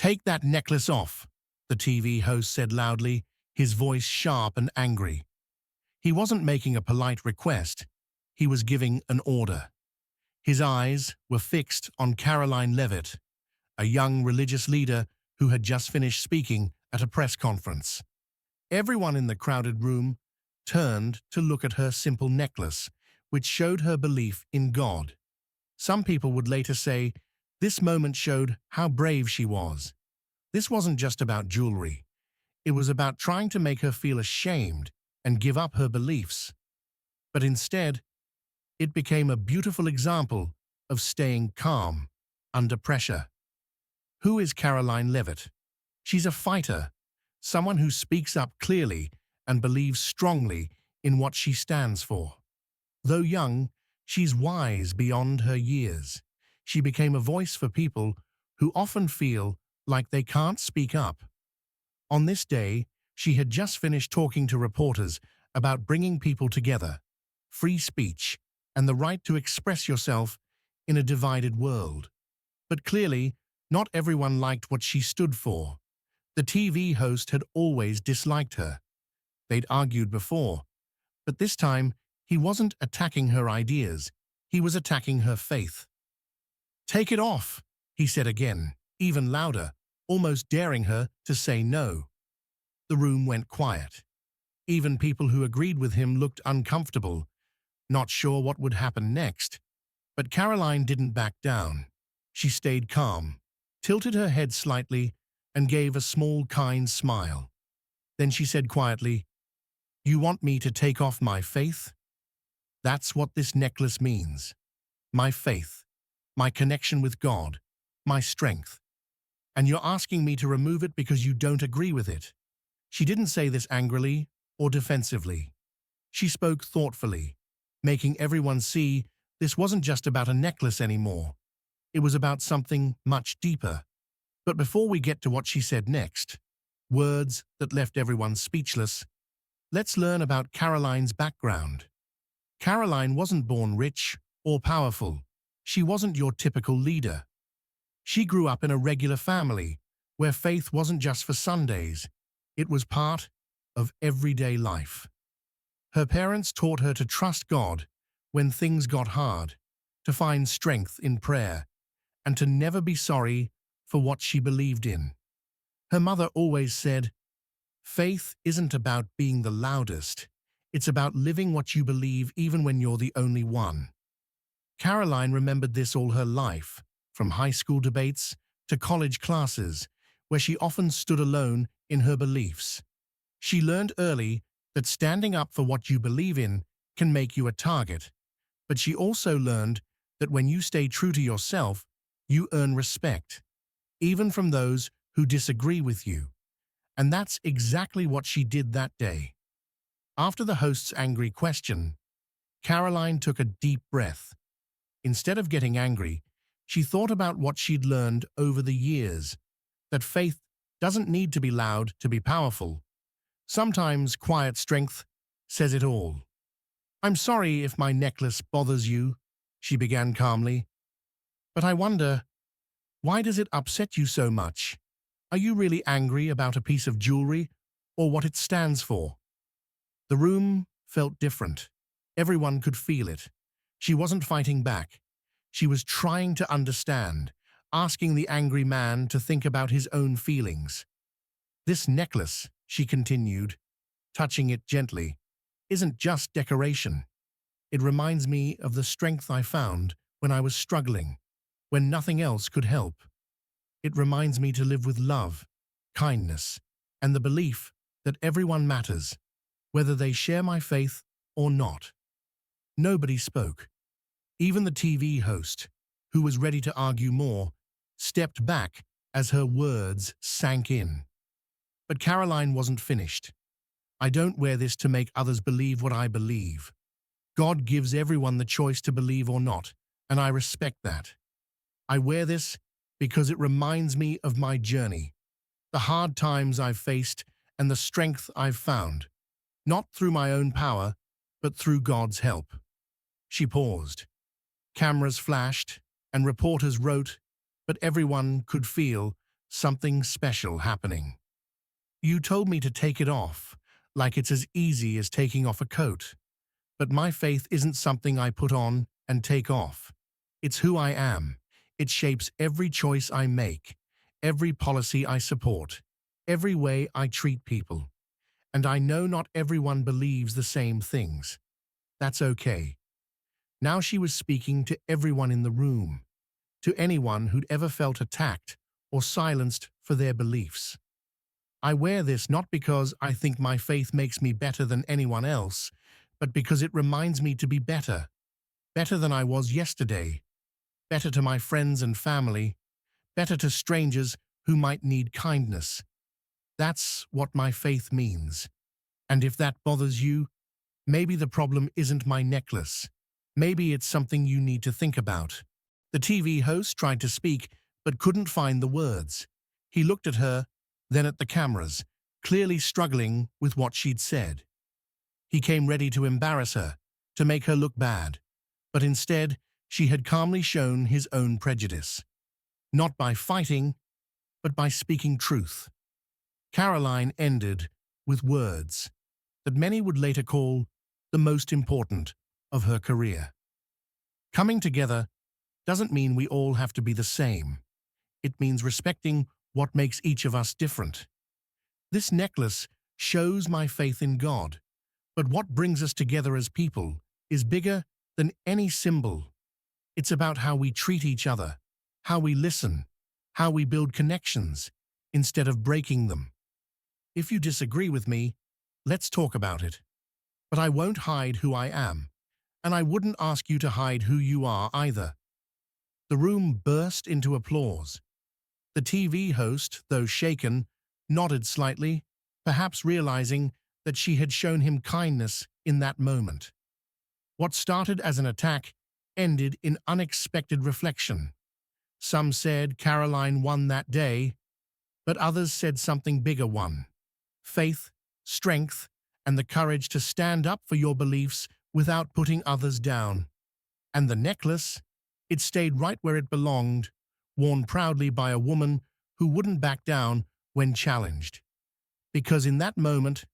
"Take that necklace off," the TV host said loudly, his voice sharp and angry. He wasn't making a polite request, he was giving an order. His eyes were fixed on Karoline Leavitt, a young religious leader who had just finished speaking at a press conference. Everyone in the crowded room turned to look at her simple necklace, which showed her belief in God. Some people would later say, this moment showed how brave she was. This wasn't just about jewelry. It was about trying to make her feel ashamed and give up her beliefs. But instead, it became a beautiful example of staying calm under pressure. Who is Karoline Leavitt? She's a fighter, someone who speaks up clearly and believes strongly in what she stands for. Though young, she's wise beyond her years. She became a voice for people who often feel like they can't speak up. On this day, she had just finished talking to reporters about bringing people together, free speech, and the right to express yourself in a divided world. But clearly, not everyone liked what she stood for. The TV host had always disliked her. They'd argued before, but this time he wasn't attacking her ideas, he was attacking her faith. "Take it off," he said again, even louder, almost daring her to say no. The room went quiet. Even people who agreed with him looked uncomfortable, not sure what would happen next. But Karoline didn't back down. She stayed calm, tilted her head slightly, and gave a small, kind smile. Then she said quietly, "You want me to take off my faith? That's what this necklace means. My faith, my connection with God, my strength. And you're asking me to remove it because you don't agree with it." She didn't say this angrily or defensively. She spoke thoughtfully, making everyone see this wasn't just about a necklace anymore. It was about something much deeper. But before we get to what she said next, words that left everyone speechless, let's learn about Karoline's background. Karoline wasn't born rich or powerful. She wasn't your typical leader. She grew up in a regular family where faith wasn't just for Sundays. It was part of everyday life. Her parents taught her to trust God when things got hard, to find strength in prayer, and to never be sorry for what she believed in. Her mother always said, "Faith isn't about being the loudest. It's about living what you believe even when you're the only one." Karoline remembered this all her life, from high school debates to college classes, where she often stood alone in her beliefs. She learned early that standing up for what you believe in can make you a target, but she also learned that when you stay true to yourself, you earn respect, even from those who disagree with you. And that's exactly what she did that day. After the host's angry question, Karoline took a deep breath. Instead of getting angry, she thought about what she'd learned over the years, that faith doesn't need to be loud to be powerful. Sometimes quiet strength says it all. "I'm sorry if my necklace bothers you," she began calmly. "But I wonder, why does it upset you so much? Are you really angry about a piece of jewelry or what it stands for?" The room felt different. Everyone could feel it. She wasn't fighting back. She was trying to understand, asking the angry man to think about his own feelings. "This necklace," she continued, touching it gently, "isn't just decoration. It reminds me of the strength I found when I was struggling, when nothing else could help. It reminds me to live with love, kindness, and the belief that everyone matters, whether they share my faith or not." Nobody spoke. Even the TV host, who was ready to argue more, stepped back as her words sank in. But Karoline wasn't finished. "I don't wear this to make others believe what I believe. God gives everyone the choice to believe or not, and I respect that. I wear this because it reminds me of my journey, the hard times I've faced and the strength I've found, not through my own power, but through God's help." She paused. Cameras flashed, and reporters wrote, but everyone could feel something special happening. You told me to take it off, like it's as easy as taking off a coat. But my faith isn't something I put on and take off. It's who I am. It shapes every choice I make, every policy I support, every way I treat people. And I know not everyone believes the same things. That's okay. Now she was speaking to everyone in the room, to anyone who'd ever felt attacked or silenced for their beliefs. I wear this not because I think my faith makes me better than anyone else, but because it reminds me to be better, better than I was yesterday, better to my friends and family, better to strangers who might need kindness. That's what my faith means. And if that bothers you, maybe the problem isn't my necklace. Maybe it's something you need to think about. The TV host tried to speak, but couldn't find the words. He looked at her, then at the cameras, clearly struggling with what she'd said. He came ready to embarrass her, to make her look bad. But instead, she had calmly shown his own prejudice. Not by fighting, but by speaking truth. Karoline ended with words that many would later call the most important of her career. Coming together doesn't mean we all have to be the same. It means respecting what makes each of us different. This necklace shows my faith in God, but what brings us together as people is bigger than any symbol. It's about how we treat each other, how we listen, how we build connections instead of breaking them. If you disagree with me, let's talk about it. But I won't hide who I am, and I wouldn't ask you to hide who you are either. The room burst into applause. The TV host, though shaken, nodded slightly, perhaps realizing that she had shown him kindness in that moment. What started as an attack ended in unexpected reflection. Some said Karoline won that day, but others said something bigger won. Faith, strength, and the courage to stand up for your beliefs without putting others down. And the necklace, it stayed right where it belonged, worn proudly by a woman who wouldn't back down when challenged. Because in that moment,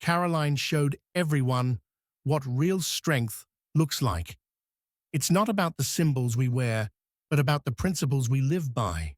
Karoline showed everyone what real strength looks like. It's not about the symbols we wear, but about the principles we live by.